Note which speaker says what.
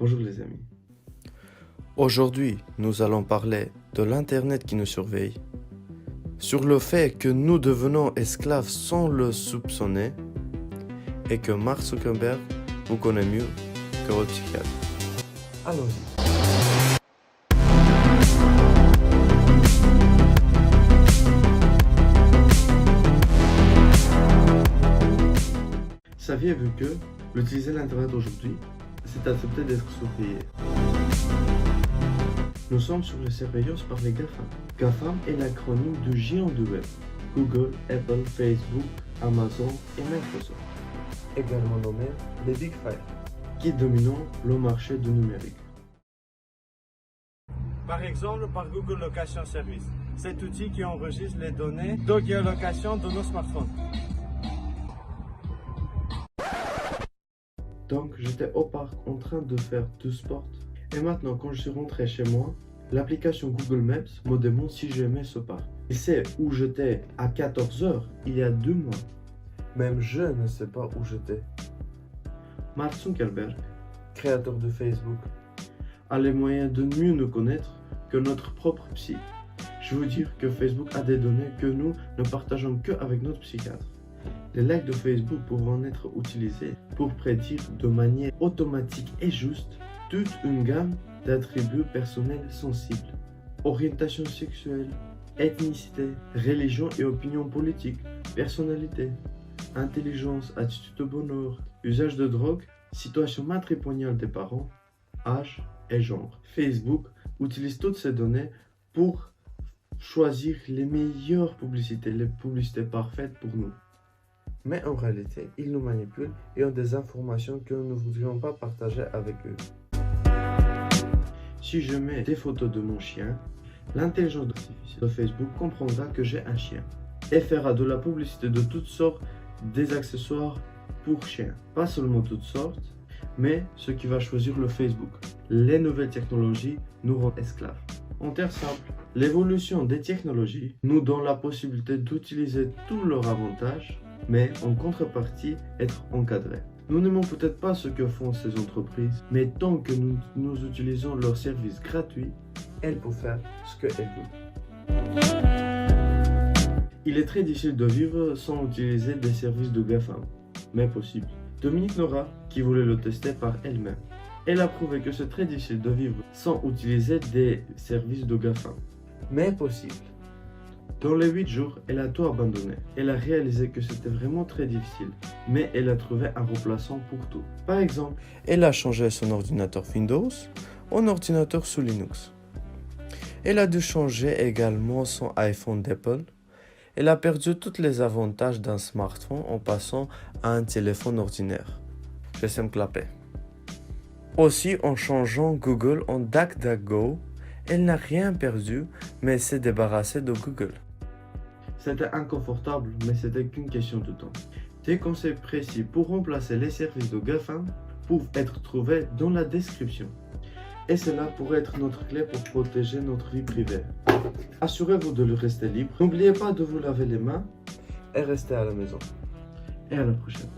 Speaker 1: Bonjour les amis.
Speaker 2: Aujourd'hui, nous allons parler de l'Internet qui nous surveille, sur le fait que nous devenons esclaves sans le soupçonner et que Mark Zuckerberg vous connaît mieux que votre psychiatre.
Speaker 1: Allons-y. Saviez-vous que l'utiliser l'Internet aujourd'hui, c'est accepter d'être surveillé? Nous sommes sous la surveillance par les GAFAM. GAFAM est l'acronyme de géants du web. Google, Apple, Facebook, Amazon et Microsoft.
Speaker 2: Également nommé les Big Five,
Speaker 1: qui dominent le marché du numérique.
Speaker 3: Par exemple, par Google Location Service, cet outil qui enregistre les données de géolocation de nos smartphones.
Speaker 1: Donc j'étais au parc en train de faire du sport. Et maintenant quand je suis rentré chez moi, l'application Google Maps me demande si j'aimais ce parc. Il sait où j'étais à 14 h il y a 2 mois.
Speaker 2: Même je ne sais pas où j'étais.
Speaker 1: Mark Zuckerberg,
Speaker 2: Créateur de Facebook,
Speaker 1: a les moyens de mieux nous connaître que notre propre psy. Je veux dire que Facebook a des données que nous ne partageons que avec notre psychiatre. Les likes de Facebook pourront être utilisés pour prédire de manière automatique et juste toute une gamme d'attributs personnels sensibles. Orientation sexuelle, ethnicité, religion et opinion politique, personnalité, intelligence, attitude de bonheur, usage de drogue, situation matrimoniale des parents, âge et genre. Facebook utilise toutes ces données pour choisir les meilleures publicités, les publicités parfaites pour nous.
Speaker 2: mais en réalité, ils nous manipulent et ont des informations que nous ne voudrions pas partager avec eux.
Speaker 1: Si je mets des photos de mon chien, l'intelligence artificielle de Facebook comprendra que j'ai un chien et fera de la publicité de toutes sortes des accessoires pour chiens. Pas seulement toutes sortes, mais ce qui va choisir le Facebook. Les nouvelles technologies nous rendent esclaves. En termes simples, l'évolution des technologies nous donne la possibilité d'utiliser tous leurs avantages, mais en contrepartie être encadrés. Nous n'aimons peut-être pas ce que font ces entreprises, mais tant que nous utilisons leurs services gratuits,
Speaker 2: Elles peuvent faire ce qu'elles veulent.
Speaker 1: il est très difficile de vivre sans utiliser des services de GAFAM, mais possible. Dominique Nora, qui voulait le tester par elle-même, elle a prouvé que c'est très difficile de vivre sans utiliser des services de GAFAM.
Speaker 2: Mais possible.
Speaker 1: Dans les 8 jours, elle a tout abandonné. Elle a réalisé que c'était vraiment très difficile, mais elle a trouvé un remplaçant pour tout. Par exemple,
Speaker 2: Elle a changé son ordinateur Windows en ordinateur sous Linux. Elle a dû changer également son iPhone d'Apple. Elle a perdu tous les avantages d'un smartphone en passant à un téléphone ordinaire. Je sais me clapper. Aussi, en changeant Google en DuckDuckGo, elle n'a rien perdu, mais s'est débarrassée de Google.
Speaker 1: c'était inconfortable, mais c'était qu'une question de temps. Des conseils précis pour remplacer les services de GAFAM peuvent être trouvés dans la description. Et cela pourrait être notre clé pour protéger notre vie privée. Assurez-vous de le rester libre. N'oubliez pas de vous laver les mains
Speaker 2: Et restez à la maison.
Speaker 1: et à la prochaine.